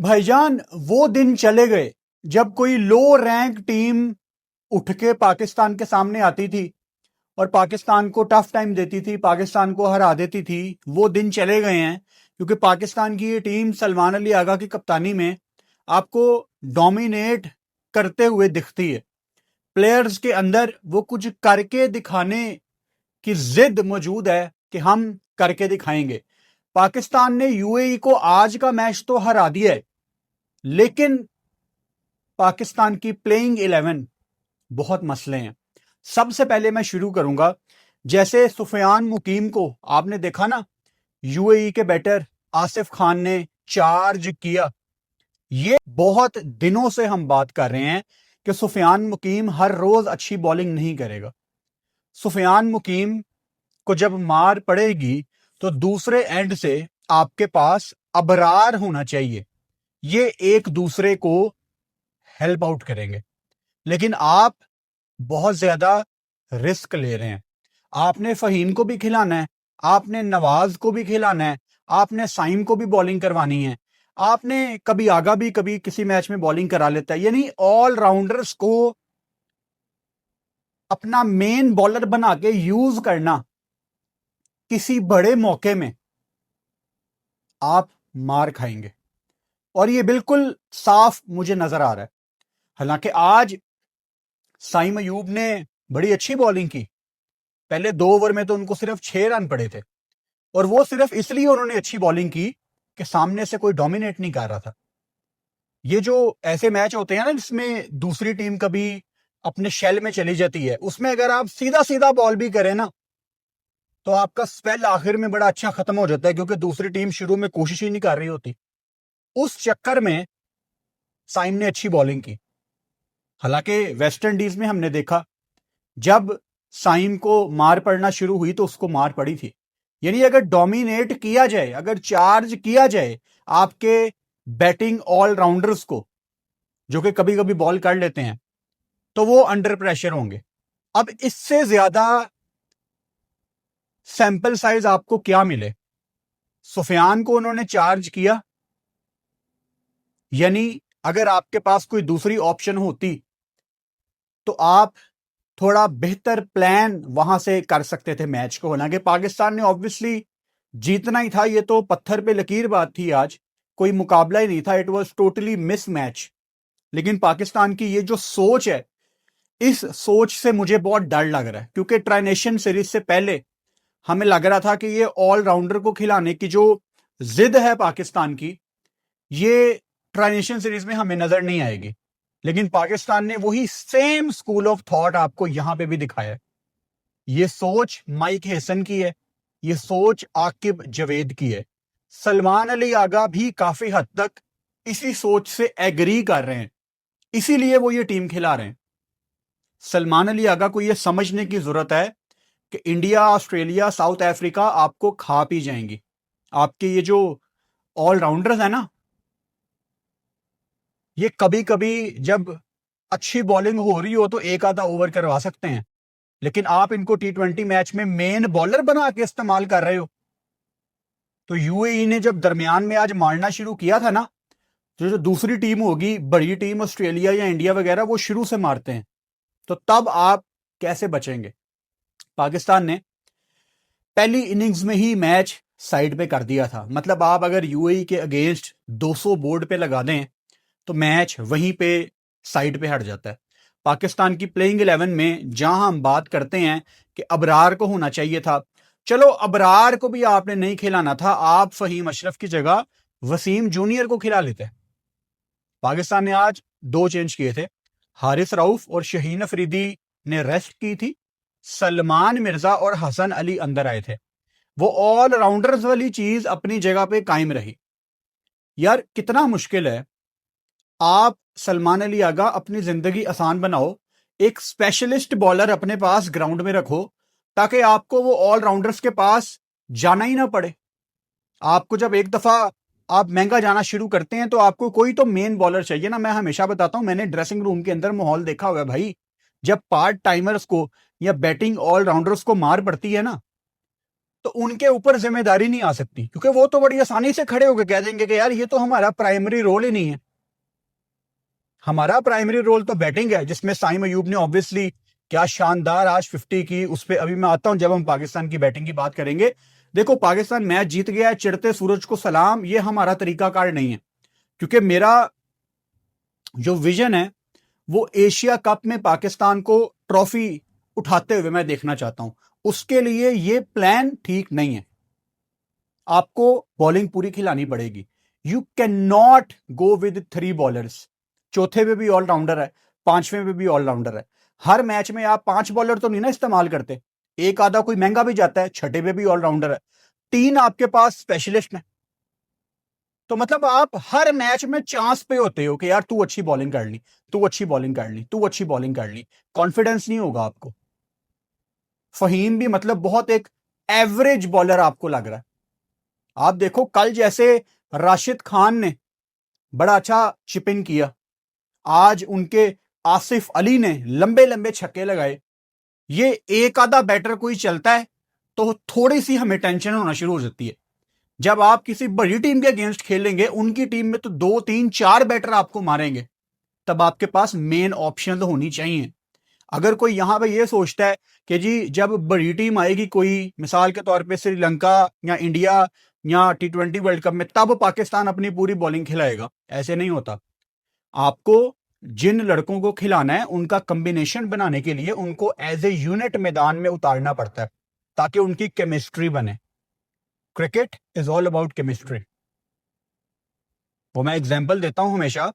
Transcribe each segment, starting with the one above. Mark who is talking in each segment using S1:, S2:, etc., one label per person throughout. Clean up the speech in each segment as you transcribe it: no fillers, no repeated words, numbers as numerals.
S1: भाईजान, वो दिन चले गए जब कोई लो रैंक टीम उठ के पाकिस्तान के सामने आती थी और पाकिस्तान को टफ टाइम देती थी, पाकिस्तान को हरा देती थी। वो दिन चले गए हैं क्योंकि पाकिस्तान की ये टीम सलमान अली आगा की कप्तानी में आपको डोमिनेट करते हुए दिखती है। प्लेयर्स के अंदर वो कुछ करके दिखाने की जिद मौजूद है कि हम करके दिखाएंगे। पाकिस्तान ने यूएई को आज का मैच तो हरा दिया है, लेकिन पाकिस्तान की प्लेइंग 11 बहुत मसले हैं। सबसे पहले मैं शुरू करूंगा, जैसे सुफियान मुकीम को आपने देखा ना, यूएई के बैटर आसिफ खान ने चार्ज किया। ये बहुत दिनों से हम बात कर रहे हैं कि सुफियान मुकीम हर रोज अच्छी बॉलिंग नहीं करेगा। सुफियान मुकीम को जब मार पड़ेगी तो दूसरे एंड से आपके पास अबरार होना चाहिए, ये एक दूसरे को हेल्प आउट करेंगे। लेकिन आप बहुत ज्यादा रिस्क ले रहे हैं। आपने फहीम को भी खिलाना है, आपने नवाज को भी खिलाना है, आपने साइम को भी बॉलिंग करवानी है, आपने कभी आगा भी कभी किसी मैच में बॉलिंग करा लेता है। यानी ऑलराउंडर्स को अपना मेन बॉलर बना के यूज करना, किसी बड़े मौके में आप मार खाएंगे और ये बिल्कुल साफ मुझे नजर आ रहा है। हालांकि आज साइम अयूब ने बड़ी अच्छी बॉलिंग की। पहले 2 ओवर में तो उनको सिर्फ 6 रन पड़े थे और वो सिर्फ इसलिए उन्होंने अच्छी बॉलिंग की कि सामने से कोई डोमिनेट नहीं कर रहा था। ये जो ऐसे मैच होते हैं ना जिसमें दूसरी टीम कभी अपने शेल में चली जाती है, उसमें अगर आप सीधा सीधा बॉल भी करें ना तो आपका स्पेल आखिर में बड़ा अच्छा खत्म हो जाता है, क्योंकि दूसरी टीम शुरू में कोशिश ही नहीं कर रही होती। उस चक्कर में साइम ने अच्छी बॉलिंग की। हालांकि वेस्ट इंडीज में हमने देखा, जब साइम को मार पड़ना शुरू हुई तो उसको मार पड़ी थी। यानी अगर डोमिनेट किया जाए, अगर चार्ज किया जाए आपके बैटिंग ऑलराउंडर्स को, जो कि कभी कभी बॉल कर लेते हैं, तो वो अंडर प्रेशर होंगे। अब इससे ज्यादा सैंपल साइज आपको क्या मिले? सुफियान को उन्होंने चार्ज किया, यानी अगर आपके पास कोई दूसरी ऑप्शन होती तो आप थोड़ा बेहतर प्लान वहां से कर सकते थे मैच को। हालांकि पाकिस्तान ने ऑब्वियसली जीतना ही था, ये तो पत्थर पे लकीर बात थी, आज कोई मुकाबला ही नहीं था, it was totally miss match. लेकिन पाकिस्तान की ये जो सोच है, इस सोच से मुझे बहुत डर लग रहा है, क्योंकि ट्राई नेशन सीरीज से पहले हमें लग रहा था कि ये ऑलराउंडर को खिलाने की जो जिद है पाकिस्तान की, ये ट्राई नेशन सीरीज में हमें नजर नहीं आएगी। लेकिन पाकिस्तान ने वही सेम स्कूल ऑफ थॉट आपको यहां पे भी दिखाया है। ये सोच माइक हैसन की है, ये सोच आकिब जवेद की है। सलमान अली आगा भी काफी हद तक इसी सोच से एग्री कर रहे हैं, इसीलिए वो ये टीम खिला रहे हैं। सलमान अली आगा को ये समझने की जरूरत है कि इंडिया, ऑस्ट्रेलिया, साउथ अफ्रीका आपको खा पी जाएंगी। आपके ये जो ऑलराउंडर्स है ना, ये कभी कभी जब अच्छी बॉलिंग हो रही हो तो एक आधा ओवर करवा सकते हैं, लेकिन आप इनको T20 मैच में मेन बॉलर बना के इस्तेमाल कर रहे हो। तो यूएई ने जब दरमियान में आज मारना शुरू किया था ना, तो जो दूसरी टीम होगी, बड़ी टीम ऑस्ट्रेलिया या इंडिया वगैरह, वो शुरू से मारते हैं, तो तब आप कैसे बचेंगे? पाकिस्तान ने पहली इनिंग्स में ही मैच साइड पे कर दिया था। मतलब आप अगर यूएई के अगेंस्ट 200 बोर्ड पे लगा दें तो मैच वहीं पे साइड पे हट जाता है। पाकिस्तान की प्लेइंग 11 में जहां हम बात करते हैं कि अबरार को होना चाहिए था, चलो अबरार को भी आपने नहीं खिलाना था, आप फहीम अशरफ की जगह वसीम जूनियर को खिला लेते। पाकिस्तान ने आज 2 चेंज किए थे, हारिस रऊफ और शहीन अफरीदी ने रेस्ट की थी, सलमान मिर्जा और हसन अली अंदर आए थे। वो ऑलराउंडर्स वाली चीज अपनी जगह पे कायम रही। यार कितना मुश्किल है, आप सलमान अली आगा अपनी जिंदगी आसान बनाओ, एक स्पेशलिस्ट बॉलर अपने पास ग्राउंड में रखो, ताकि आपको वो ऑलराउंडर्स के पास जाना ही ना पड़े। आपको जब एक दफा आप महंगा जाना शुरू करते हैं तो आपको कोई तो मेन बॉलर चाहिए ना। मैं हमेशा बताता हूं, मैंने ड्रेसिंग रूम के अंदर माहौल देखा हुआ है भाई। जब पार्ट टाइमर्स को या बैटिंग ऑलराउंडर्स को मार पड़ती है ना, तो उनके ऊपर जिम्मेदारी नहीं आ सकती, क्योंकि वो तो बड़ी आसानी से खड़े होकर कह देंगे कि यार ये तो हमारा प्राइमरी रोल ही नहीं है। हमारा प्राइमरी रोल तो बैटिंग है, जिसमें साइम अयूब ने ऑब्वियसली क्या शानदार आज 50 की। उस पर अभी मैं आता हूं जब हम पाकिस्तान की बैटिंग की बात करेंगे। देखो, पाकिस्तान मैच जीत गया है, चिढ़ते सूरज को सलाम, ये हमारा तरीकाकार नहीं है। क्योंकि मेरा जो विजन है वो एशिया कप में पाकिस्तान को ट्रॉफी उठाते हुए मैं देखना चाहता हूं। उसके लिए ये प्लान ठीक नहीं है। आपको बॉलिंग पूरी खिलानी पड़ेगी। You can not go with 3 bowlers. चौथे पे भी ऑलराउंडर है, पांचवें पे भी ऑलराउंडर है। हर मैच में आप 5 बॉलर तो नहीं ना इस्तेमाल करते, एक आधा कोई महंगा भी जाता है, छठे पे भी ऑलराउंडर है, 3 आपके पास स्पेशलिस्ट हैं। तो मतलब आप हर मैच में चांस पे होते हो कि यार तू अच्छी बॉलिंग कर ली, तू अच्छी बॉलिंग कर ली, तू अच्छी बॉलिंग कर ली। कॉन्फिडेंस नहीं होगा आपको। फहीम भी मतलब बहुत एक एवरेज बॉलर आपको लग रहा है। आप देखो कल जैसे राशिद खान ने बड़ा अच्छा चिप इन किया, आज उनके आसिफ अली ने लंबे लंबे छक्के लगाए। ये एक आधा बैटर कोई चलता है तो थोड़ी सी हमें टेंशन होना शुरू हो जाती है। जब आप किसी बड़ी टीम के अगेंस्ट खेलेंगे, उनकी टीम में तो 2 3 4 बैटर आपको मारेंगे, तब आपके पास मेन ऑप्शन होनी चाहिए। अगर कोई यहां पे ये सोचता है कि जी जब बड़ी टीम आएगी कोई, मिसाल के तौर पे श्रीलंका या इंडिया या T20 वर्ल्ड कप में, तब पाकिस्तान अपनी पूरी बॉलिंग खिलाएगा, ऐसे नहीं होता। आपको जिन लड़कों को खिलाना है उनका कॉम्बिनेशन बनाने के लिए उनको एज ए यूनिट मैदान में उतारना पड़ता है, ताकि उनकी केमिस्ट्री बने। Cricket is all about chemistry. वो मैं एग्जांपल देता हूं हमेशा।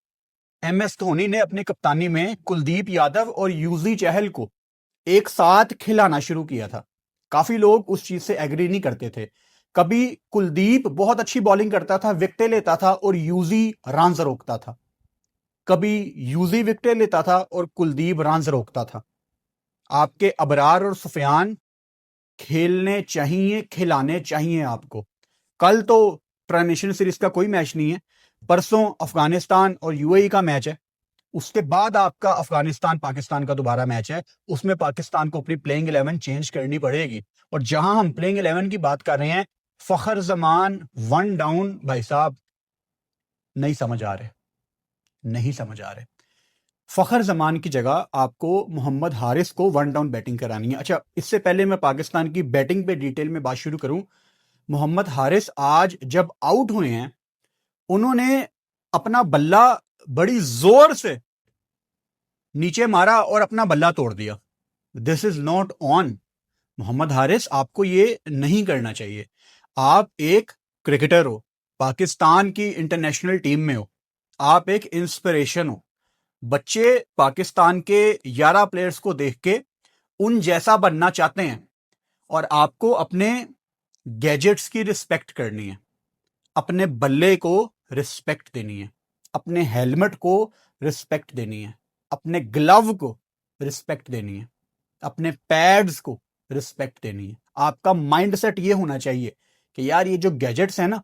S1: MS धोनी ने अपनी कप्तानी में कुलदीप यादव और यूजी चहल को एक साथ खिलाना शुरू किया था। काफी लोग उस चीज से एग्री नहीं करते थे। कभी कुलदीप बहुत अच्छी बॉलिंग करता था, विकेटें लेता था और यूजी रन्स रोकता था। कभी यूजी विकेटें लेता था और कुलदीप रन्स रोकता था। आपके अबरार और सुफियान खेलने चाहिए, खिलाने चाहिए आपको। कल तो ट्रांजिशन सीरीज का कोई मैच नहीं है, परसों अफगानिस्तान और यूएई का मैच है, उसके बाद आपका अफगानिस्तान पाकिस्तान का दोबारा मैच है। उसमें पाकिस्तान को अपनी प्लेइंग 11 चेंज करनी पड़ेगी। और जहां हम प्लेइंग 11 की बात कर रहे हैं, फखर जमान 1 डाउन, भाई साहब नहीं समझ आ रहे, नहीं समझ आ रहे। फखर जमान की जगह आपको मोहम्मद हारिस को 1 डाउन बैटिंग करानी है। अच्छा, इससे पहले मैं पाकिस्तान की बैटिंग पे डिटेल में बात शुरू करूं, मोहम्मद हारिस आज जब आउट हुए हैं, उन्होंने अपना बल्ला बड़ी जोर से नीचे मारा और अपना बल्ला तोड़ दिया। This is not on. Mohammad Haris, आपको ये नहीं करना चाहिए। आप एक क्रिकेटर हो, पाकिस्तान की इंटरनेशनल टीम में हो, आप एक इंस्पिरेशन हो। बच्चे पाकिस्तान के 11 प्लेयर्स को देख के उन जैसा बनना चाहते हैं, और आपको अपने गैजेट्स की रिस्पेक्ट करनी है, अपने बल्ले को रिस्पेक्ट देनी है, अपने हेलमेट को रिस्पेक्ट देनी है, अपने ग्लव को रिस्पेक्ट देनी है, अपने पैड्स को रिस्पेक्ट देनी है। आपका माइंडसेट ये होना चाहिए कि यार ये जो गैजेट्स हैं ना,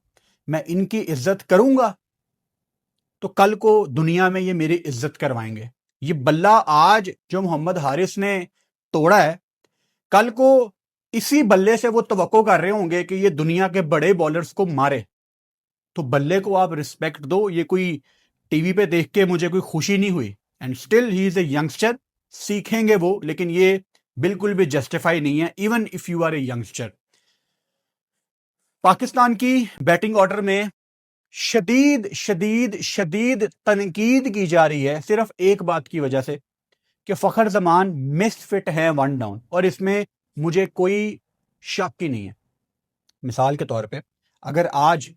S1: मैं इनकी इज्जत करूंगा तो कल को दुनिया में ये मेरी इज्जत करवाएंगे। ये बल्ला आज जो मोहम्मद हारिस ने तोड़ा है, कल को इसी बल्ले से वो तवक्को कर रहे होंगे कि ये दुनिया के बड़े बॉलर्स को मारे। तो बल्ले को आप रिस्पेक्ट दो। ये कोई टीवी पे देख के मुझे कोई खुशी नहीं हुई। And still he is a youngster, सीखेंगे वो, लेकिन ये बिल्कुल भी जस्टिफाई नहीं है, even if you are a youngster. Pakistan की बैटिंग ऑर्डर में शदीद शदीद शदीद तनकीद की जा रही है सिर्फ एक बात की वजह से कि फखर जमान मिसफिट है 1 डाउन, और इसमें मुझे कोई शक ही नहीं है। मिसाल के तौर पे अगर आज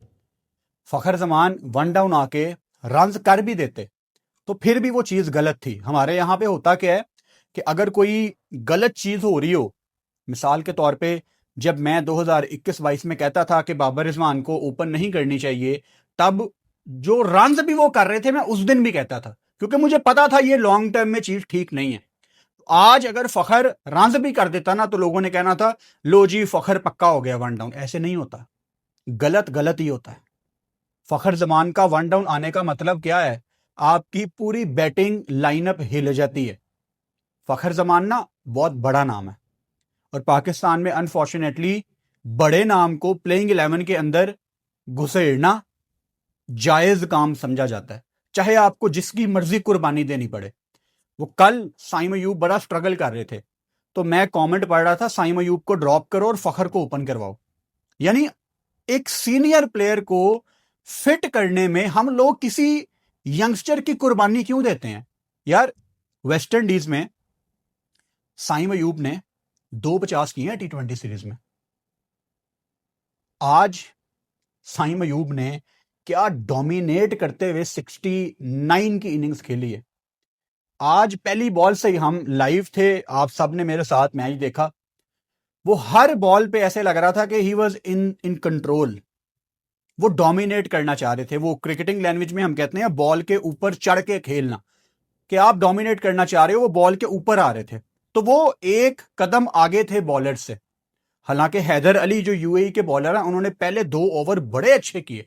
S1: फखर जमान 1 डाउन आके रन्स कर भी देते तो फिर भी वो चीज गलत थी। हमारे यहां पे होता क्या है कि अगर कोई गलत चीज हो रही हो, मिसाल के तौर पे जब मैं 2021-22 में कहता था कि बाबर रिजवान को ओपन नहीं करनी चाहिए, तब जो रन्स भी वो कर रहे थे मैं उस दिन भी कहता था, क्योंकि मुझे पता था ये लॉन्ग टर्म में चीज ठीक नहीं है। आज अगर फखर रन्स भी कर देता ना, तो लोगों ने कहना था लो जी फखर पक्का हो गया 1 डाउन। ऐसे नहीं होता, गलत गलत ही होता है। फखर जमान का 1 डाउन आने का मतलब क्या है? आपकी पूरी बैटिंग लाइनअप हिल जाती है। फखर जमान ना बहुत बड़ा नाम है, और पाकिस्तान में अनफॉर्चुनेटली बड़े नाम को प्लेइंग 11 के अंदर घुसेड़ना जायज काम समझा जाता है, चाहे आपको जिसकी मर्जी कुर्बानी देनी पड़े। वो कल साइम अयूब बड़ा स्ट्रगल कर रहे थे, तो मैं कमेंट पढ़ रहा था साइम अयूब को ड्रॉप करो और फखर को ओपन करवाओ। यानी एक सीनियर प्लेयर को फिट करने में हम लोग किसी यंगस्टर की कुर्बानी क्यों देते हैं यार। वेस्ट इंडीज में साइम अयूब ने 250 किए हैं T20 सीरीज में। आज साइम अयूब ने क्या डोमिनेट करते हुए 69 की इनिंग्स खेली है। आज पहली बॉल से ही हम लाइव थे, आप सब ने मेरे साथ मैच देखा। वो हर बॉल पे ऐसे लग रहा था कि ही वॉज इन कंट्रोल। वो डोमिनेट करना चाह रहे थे। वो क्रिकेटिंग लैंग्वेज में हम कहते हैं बॉल के ऊपर चढ़ के खेलना, कि आप डोमिनेट करना चाह रहे हो, वो बॉल के ऊपर आ रहे थे। तो वो एक कदम आगे थे बॉलर से। हालांकि हैदर अली जो यूएई के बॉलर हैं, उन्होंने पहले 2 ओवर बड़े अच्छे किए,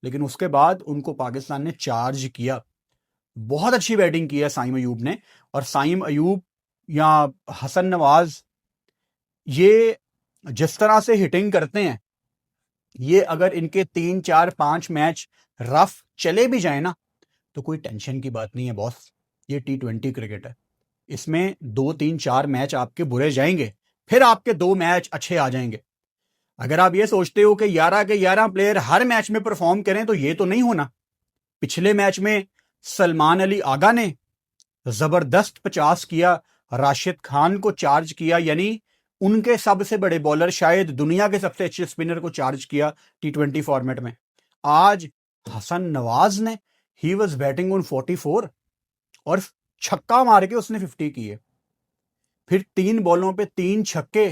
S1: लेकिन उसके बाद उनको पाकिस्तान ने चार्ज किया। बहुत अच्छी बैटिंग की है साइम अयूब ने। और साइम अयूब या हसन नवाज, ये जिस तरह से हिटिंग करते हैं, ये अगर इनके 3 4 5 मैच रफ चले भी जाए ना, तो कोई टेंशन की बात नहीं है बॉस। ये T20 क्रिकेट है, इसमें 2 3 4 मैच आपके बुरे जाएंगे, फिर आपके 2 मैच अच्छे आ जाएंगे। अगर आप ये सोचते हो कि 11 के 11 प्लेयर हर मैच में परफॉर्म करें, तो ये तो नहीं होना। पिछले मैच में सलमान अली आगा ने जबरदस्त 50 किया, राशिद खान को चार्ज किया, यानी उनके सबसे बड़े बॉलर, शायद दुनिया के सबसे अच्छे स्पिनर को चार्ज किया T20 फॉर्मेट में। आज हसन नवाज ने, ही वॉज बैटिंग ऑन 44 और छक्का मार के उसने 50 किए। फिर 3 बॉलों पे 3 छक्के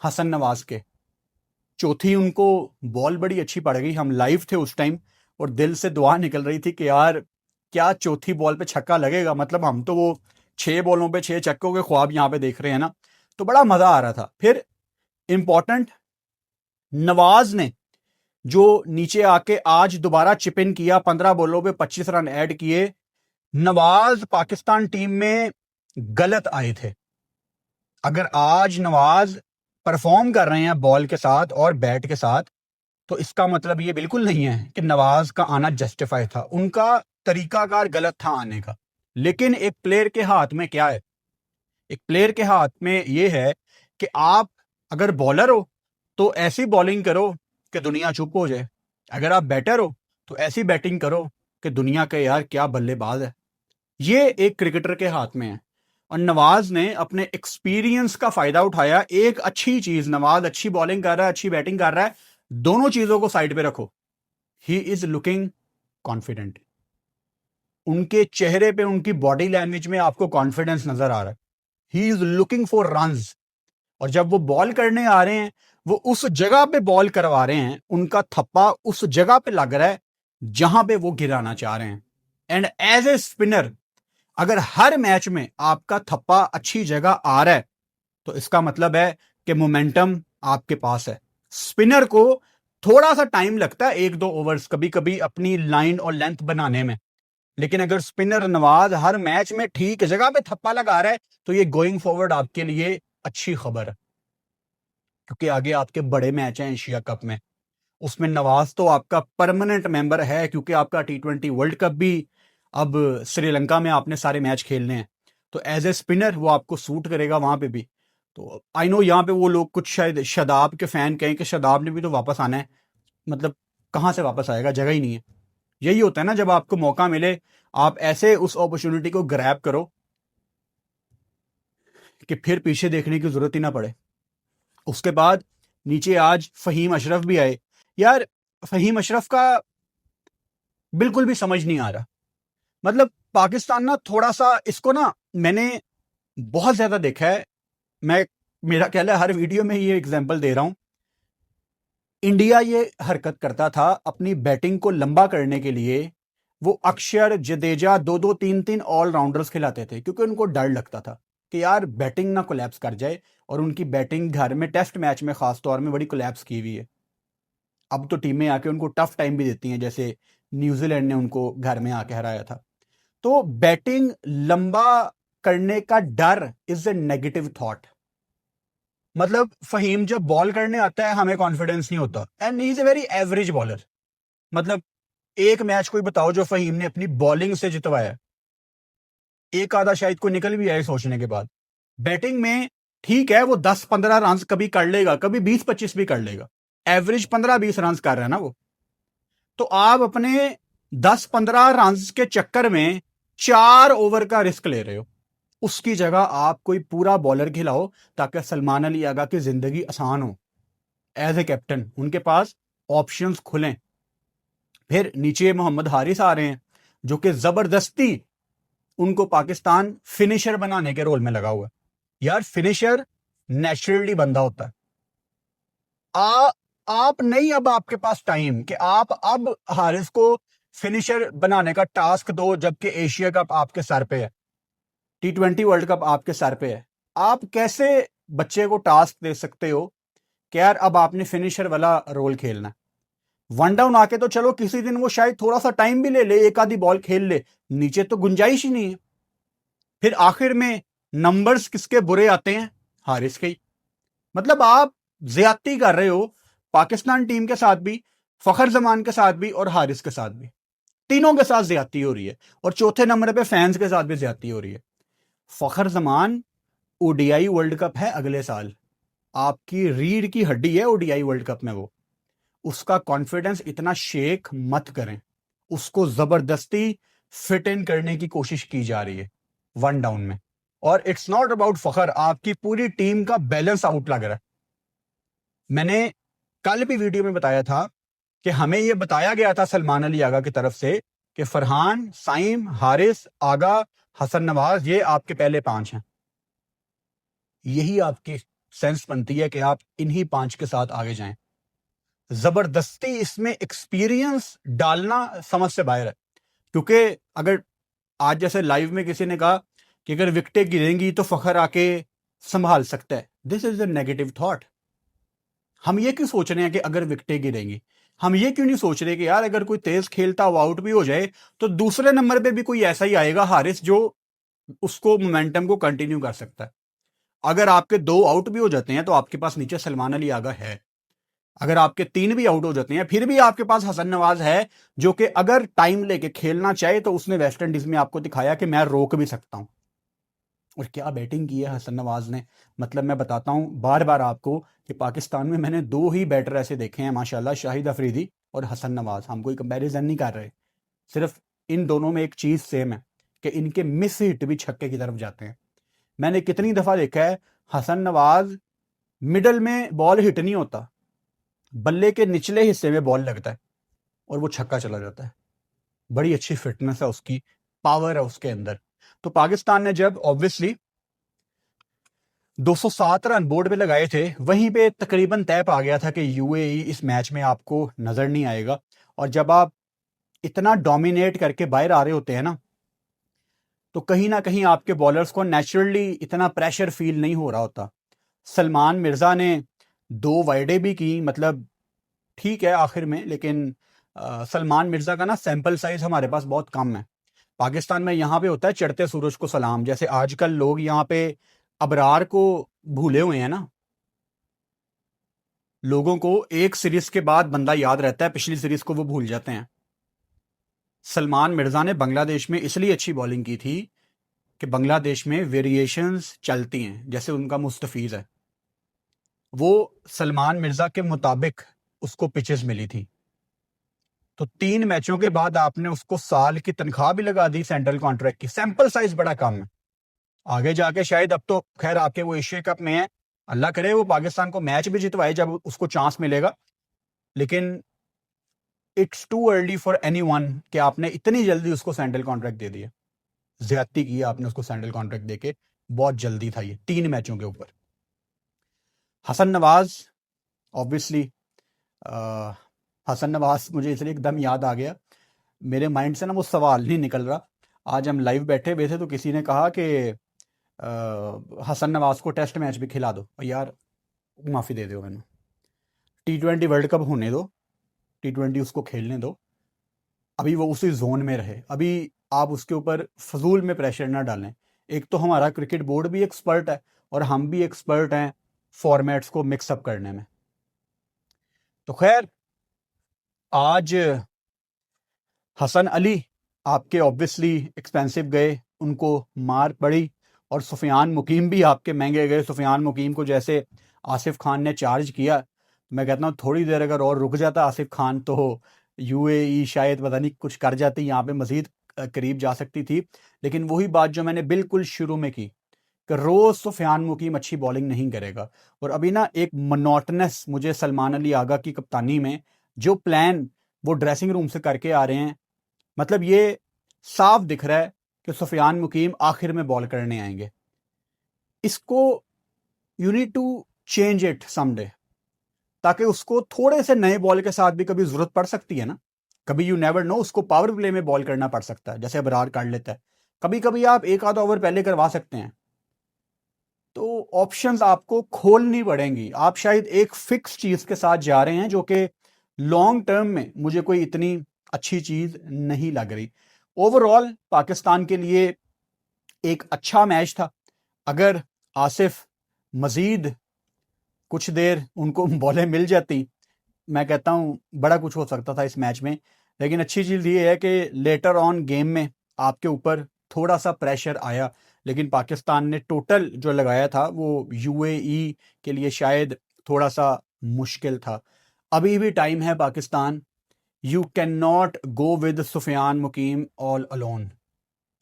S1: हसन नवाज के। चौथी उनको बॉल बड़ी अच्छी पड़ गई, हम लाइव थे उस टाइम, और दिल से दुआ निकल रही थी कि यार क्या चौथी बॉल पे छक्का लगेगा। मतलब हम तो वो 6 बॉलों पे 6 छक्कों के ख्वाब यहां पे देख रहे हैं ना, तो बड़ा मजा आ रहा था। फिर इंपॉर्टेंट नवाज ने जो नीचे आके आज दोबारा चिप इन किया, 15 बॉलों पे 25 रन ऐड किए। नवाज पाकिस्तान टीम में गलत आए थे। अगर आज नवाज परफॉर्म कर रहे हैं बॉल के साथ और बैट के साथ, तो इसका मतलब ये बिल्कुल नहीं है कि नवाज का आना जस्टिफाई था। उनका तरीकाकार गलत था आने का। लेकिन एक प्लेयर के हाथ में क्या है? एक प्लेयर के हाथ में ये है कि आप अगर बॉलर हो तो ऐसी बॉलिंग करो कि दुनिया चुप हो जाए। अगर आप बैटर हो तो ऐसी बैटिंग करो कि दुनिया के यार क्या बल्लेबाज है। ये एक क्रिकेटर के हाथ में है। और नवाज ने अपने एक्सपीरियंस का फायदा उठाया। एक अच्छी चीज, नवाज अच्छी बॉलिंग कर रहा है, अच्छी बैटिंग कर रहा है, दोनों चीजों को साइड पे रखो, ही इज लुकिंग कॉन्फिडेंट। उनके चेहरे पे, उनकी बॉडी लैंग्वेज में आपको कॉन्फिडेंस नजर आ रहा है। He is looking for runs. और जब वो बॉल करने आ रहे हैं, वो उस जगह पे बॉल करवा रहे हैं, उनका थप्पा उस जगह पे लग रहा है जहां पे वो गिराना चाह रहे हैं। एंड एज ए स्पिनर, अगर हर मैच में आपका थप्पा अच्छी जगह आ रहा है, तो इसका मतलब है कि मोमेंटम आपके पास है। स्पिनर को थोड़ा सा टाइम लगता है, 1 2 ओवर्स कभी कभी अपनी लाइन और लेंथ बनाने में। लेकिन अगर स्पिनर नवाज हर मैच में ठीक जगह पे थप्पा लगा रहा है, तो ये गोइंग फॉरवर्ड आपके लिए अच्छी खबर है, क्योंकि आगे आपके बड़े मैच हैं एशिया कप में। उसमें नवाज तो आपका परमानेंट मेंबर है, क्योंकि आपका T20 वर्ल्ड कप भी अब श्रीलंका में आपने सारे मैच खेलने हैं। तो एज ए स्पिनर वो आपको सूट करेगा वहां पे भी। तो आई नो यहाँ पे वो लोग कुछ शायद शादाब के फैन कहें कि शादाब ने भी तो वापस आना है। मतलब कहाँ से वापस आएगा, जगह ही नहीं है। यही होता है ना, जब आपको मौका मिले आप ऐसे उस अपॉर्चुनिटी को ग्रैब करो कि फिर पीछे देखने की जरूरत ही ना पड़े। उसके बाद नीचे आज फहीम अशरफ भी आए। यार फहीम अशरफ का बिल्कुल भी समझ नहीं आ रहा। मतलब पाकिस्तान ना थोड़ा सा इसको ना, मैंने बहुत ज्यादा देखा है। मैं, मेरा ख्याल है हर वीडियो में ये एग्जांपल दे रहा हूं। इंडिया ये हरकत करता था अपनी बैटिंग को लंबा करने के लिए। वो अक्षर, जडेजा 2 2 3 3 ऑलराउंडर्स खिलाते थे, क्योंकि उनको डर लगता था कि यार बैटिंग ना कोलैप्स कर जाए। और उनकी बैटिंग घर में टेस्ट मैच में खास तौर में बड़ी कोलैप्स की हुई है। अब तो टीमें आके उनको टफ टाइम भी देती हैं, जैसे न्यूजीलैंड ने उनको घर में आके हराया था। तो बैटिंग लंबा करने का डर इज ए नेगेटिव थॉट। मतलब फहीम जब बॉल करने आता है हमें कॉन्फिडेंस नहीं होता, and he is a very average bowler. मतलब एक मैच कोई बताओ जो फहीम ने अपनी बॉलिंग से जितवाया, एक आधा शायद को निकल भी आए सोचने के बाद। बैटिंग में ठीक है वो 10-15 रन कभी कर लेगा, कभी 20-25 भी कर लेगा, एवरेज 15-20 रन कर रहा है ना वो। तो आप अपने 10-15 रन के चक्कर में 4 ओवर का रिस्क ले रहे हो। उसकी जगह आप कोई पूरा बॉलर खिलाओ ताकि सलमान अली आगा की जिंदगी आसान हो। एज ए कैप्टन उनके पास ऑप्शंस खुलें। फिर नीचे मोहम्मद हारिस आ रहे हैं जो कि जबरदस्ती उनको पाकिस्तान फिनिशर बनाने के रोल में लगा हुआ है। यार फिनिशर नेचुरली बंदा होता है। आ आप नहीं, अब आपके पास टाइम कि आप अब हारिस को फिनिशर बनाने का टास्क दो, जबकि एशिया कप आपके सर पे है, T20 वर्ल्ड कप आपके सर पे है। आप कैसे बच्चे को टास्क दे सकते हो कि यार अब आपने फिनिशर वाला रोल खेलना है? वन डाउन आके तो चलो किसी दिन वो शायद थोड़ा सा टाइम भी ले ले, एक आधी बॉल खेल ले, नीचे तो गुंजाइश ही नहीं है। फिर आखिर में नंबर्स किसके बुरे आते हैं? हारिस के ही। मतलब आप ज्यादती कर रहे हो पाकिस्तान टीम के साथ भी, फखर जमान के साथ भी और हारिस के साथ भी। तीनों के साथ ज्यादती हो रही है, और चौथे नंबर पे फैंस के साथ भी ज्यादती हो रही है। फखर जमान ओडीआई वर्ल्ड कप है अगले साल, आपकी रीढ़ की हड्डी है ओडीआई वर्ल्ड कप में वो। उसका कॉन्फिडेंस इतना शेक मत करें, उसको जबरदस्ती फिट इन करने की कोशिश की जा रही है वन डाउन में। और इट्स नॉट अबाउट फखर, आपकी पूरी टीम का बैलेंस आउट लग रहा है। मैंने कल भी वीडियो में बताया था कि हमें यह बताया गया था सलमान अली आगा की तरफ से कि फरहान, साइम, हारिस, आगा, हसन नवाज, ये आपके पहले 5 हैं। यही आपकी सेंस बनती है कि आप इन्हीं 5 के साथ आगे जाएं। जबरदस्ती इसमें एक्सपीरियंस डालना समझ से बाहर है। क्योंकि अगर आज जैसे लाइव में किसी ने कहा कि अगर विकेटें गिरेंगी तो फखर आके संभाल सकता है, this is the negative thought. हम ये क्यों सोच रहे हैं कि अगर विकेटें गिरेंगी? हम ये क्यों नहीं सोच रहे कि यार अगर कोई तेज खेलता हुआ आउट भी हो जाए तो दूसरे नंबर पे भी कोई ऐसा ही आएगा हारिस जो उसको मोमेंटम को कंटिन्यू कर सकता है। अगर आपके 2 आउट भी हो जाते हैं तो आपके पास नीचे सलमान अली आगा है। अगर आपके 3 भी आउट हो जाते हैं फिर भी आपके पास हसन नवाज है, जो कि अगर टाइम लेके खेलना चाहे तो उसने वेस्ट इंडीज में आपको दिखाया कि मैं रोक भी सकता हूं। और क्या बैटिंग की है हसन नवाज ने। मतलब मैं बताता हूं बार बार आपको कि पाकिस्तान में मैंने 2 ही बैटर ऐसे देखे हैं माशाल्लाह, शाहिद अफरीदी और हसन नवाज। हम कोई कंपैरिजन नहीं कर रहे, सिर्फ इन दोनों में एक चीज सेम है कि इनके मिस हिट भी छक्के की तरफ जाते हैं। मैंने कितनी दफा देखा है हसन नवाज मिडल में बॉल हिट नहीं होता, बल्ले के निचले हिस्से में बॉल लगता है और वो छक्का चला जाता है। बड़ी अच्छी फिटनेस है उसकी, पावर है उसके अंदर। तो पाकिस्तान ने जब ऑब्वियसली 207 रन बोर्ड पे लगाए थे, वहीं पे तकरीबन तय पा गया था कि यूएई इस मैच में आपको नजर नहीं आएगा। और जब आप इतना डोमिनेट करके बाहर आ रहे होते हैं ना, तो कहीं ना कहीं आपके बॉलर्स को नेचुरली इतना प्रेशर फील नहीं हो रहा होता। सलमान मिर्जा ने 2 वाइडे भी की, मतलब ठीक है आखिर में, लेकिन सलमान मिर्जा का ना सैंपल साइज हमारे पास बहुत कम है। पाकिस्तान में यहाँ पे होता है चढ़ते सूरज को सलाम, जैसे आजकल लोग यहाँ पे अबरार को भूले हुए हैं ना। लोगों को एक सीरीज के बाद बंदा याद रहता है, पिछली सीरीज को वो भूल जाते हैं। सलमान मिर्जा ने बांग्लादेश में इसलिए अच्छी बॉलिंग की थी कि बांग्लादेश में वेरिएशंस चलती हैं, जैसे उनका मुस्तफीज है, वो सलमान मिर्जा के मुताबिक उसको पिचेस मिली थी। तो 3 मैचों के बाद आपने उसको साल की तनख्वाह भी लगा दी सेंट्रल कॉन्ट्रैक्ट की। सैंपल साइज बड़ा कम है। आगे जाके शायद, अब तो खैर आपके वो एशिया कप में है, अल्लाह करे वो पाकिस्तान को मैच भी जितवाए जब उसको चांस मिलेगा। लेकिन it's too early for anyone कि आपने इतनी जल्दी उसको सेंट्रल कॉन्ट्रैक्ट दे दिया। ज्यादती की आपने उसको सेंट्रल कॉन्ट्रैक्ट देके, बहुत जल्दी था ये 3 मैचों के ऊपर। हसन नवाज ऑब्वियसली, हसन नवाज मुझे इसलिए एकदम याद आ गया, मेरे माइंड से ना वो सवाल नहीं निकल रहा। आज हम लाइव बैठे हुए थे तो किसी ने कहा कि हसन नवाज को टेस्ट मैच भी खिला दो। और यार माफ़ी दे दो मैंने, T20 वर्ल्ड कप होने दो, T20 उसको खेलने दो, अभी वो उसी जोन में रहे। अभी आप उसके ऊपर फजूल में प्रेशर ना डालें। एक तो हमारा क्रिकेट बोर्ड भी एक्सपर्ट है और हम भी एक्सपर्ट हैं, फॉर्मेट्स को मिक्सअप करने में। तो खैर, आज हसन अली आपके ऑब्वियसली एक्सपेंसिव गए, उनको मार पड़ी, और सुफियान मुकीम भी आपके महंगे गए। सुफियान मुकीम को जैसे आसिफ खान ने चार्ज किया, मैं कहता हूँ थोड़ी देर अगर और रुक जाता आसिफ खान तो यूएई शायद पता नहीं कुछ कर जाती, यहाँ पे मजीद करीब जा सकती थी। लेकिन वही बात जो मैंने बिल्कुल शुरू में की कि रोज सुफियान मुकीम अच्छी बॉलिंग नहीं करेगा। और अभी ना एक मोनोटनस मुझे सलमान अली आगा की कप्तानी में जो प्लान वो ड्रेसिंग रूम से करके आ रहे हैं, मतलब ये साफ दिख रहा है कि सुफियान मुकीम आखिर में बॉल करने आएंगे। इसको you need to change it someday, ताकि उसको थोड़े से नए बॉल के साथ भी कभी जरूरत पड़ सकती है ना, कभी यू नेवर नो, उसको पावर प्ले में बॉल करना पड़ सकता है, जैसे अबरार कर लेता है। कभी कभी आप एक आधा ओवर पहले करवा सकते हैं। तो ऑप्शंस आपको खोलनी पड़ेंगी। आप शायद एक फिक्स चीज के साथ जा रहे हैं जो कि लॉन्ग टर्म में मुझे कोई इतनी अच्छी चीज नहीं लग रही। ओवरऑल पाकिस्तान के लिए एक अच्छा मैच था। अगर आसिफ मजीद कुछ देर उनको बॉलें मिल जाती, मैं कहता हूं बड़ा कुछ हो सकता था इस मैच में। लेकिन अच्छी चीज़ ये है कि लेटर ऑन गेम में आपके ऊपर थोड़ा सा प्रेशर आया, लेकिन पाकिस्तान ने टोटल जो लगाया था वो यूएई के लिए शायद थोड़ा सा मुश्किल था। अभी भी टाइम है Pakistan, you can not go with Sufiyan Muqeem all alone.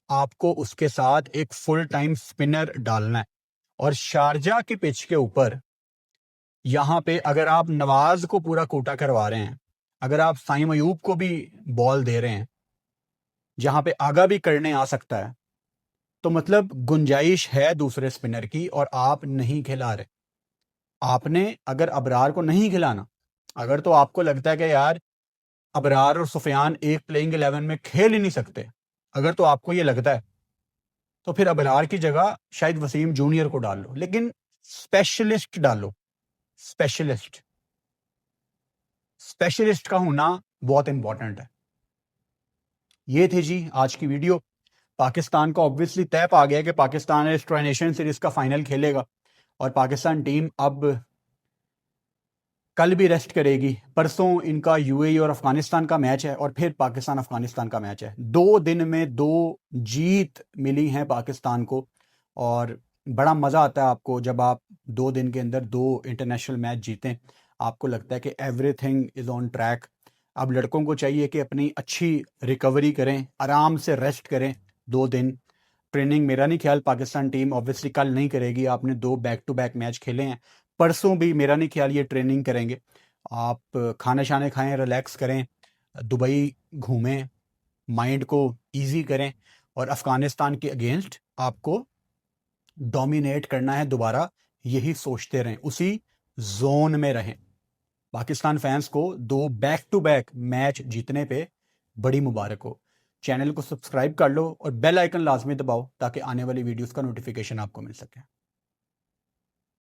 S1: आपको उसके साथ एक फुल टाइम स्पिनर डालना है। और शारजा की पिच के ऊपर यहां पे अगर आप नवाज को पूरा कोटा करवा रहे हैं, अगर आप साइम अयूब को भी बॉल दे रहे हैं जहां पे आगा भी करने आ सकता है, तो मतलब गुंजाइश है दूसरे स्पिनर की, और आप नहीं खिला रहे। आपने अगर अबरार को नहीं खिलाना, अगर तो आपको लगता है कि यार अबरार और सुफियान एक प्लेइंग 11 में खेल ही नहीं सकते, अगर तो आपको ये लगता है, तो फिर अबरार की जगह शायद वसीम जूनियर को डाल लो, लेकिन स्पेशलिस्ट डालो। स्पेशलिस्ट स्पेशलिस्ट का होना बहुत इंपॉर्टेंट है। ये थी जी आज की वीडियो। पाकिस्तान का ऑब्वियसली तय पा गया कि पाकिस्तान इस ट्राई नेशन सीरीज का फाइनल खेलेगा, और पाकिस्तान टीम अब कल भी रेस्ट करेगी। परसों इनका यूएई और अफगानिस्तान का मैच है, और फिर पाकिस्तान अफगानिस्तान का मैच है। 2 दिन में 2 जीत मिली हैं पाकिस्तान को, और बड़ा मज़ा आता है आपको जब आप 2 दिन के अंदर 2 इंटरनेशनल मैच जीतें। आपको लगता है कि एवरीथिंग इज़ ऑन ट्रैक। अब लड़कों को चाहिए कि अपनी अच्छी रिकवरी करें, आराम से रेस्ट करें 2 दिन। ट्रेनिंग मेरा नहीं ख्याल पाकिस्तान टीम ऑब्वियसली कल नहीं करेगी, आपने 2 बैक टू बैक मैच खेले हैं। परसों भी मेरा नहीं ख्याल ये ट्रेनिंग करेंगे। आप खाने शाने खाएं, रिलैक्स करें, दुबई घूमें, माइंड को इजी करें, और अफगानिस्तान के अगेंस्ट आपको डोमिनेट करना है दोबारा, यही सोचते रहें, उसी जोन में रहें। पाकिस्तान फैंस को 2 बैक टू बैक मैच जीतने पे बड़ी मुबारक हो। चैनल को सब्सक्राइब कर लो और बेल आइकन लाजमी दबाओ ताकि आने वाली वीडियोस का नोटिफिकेशन आपको मिल सके।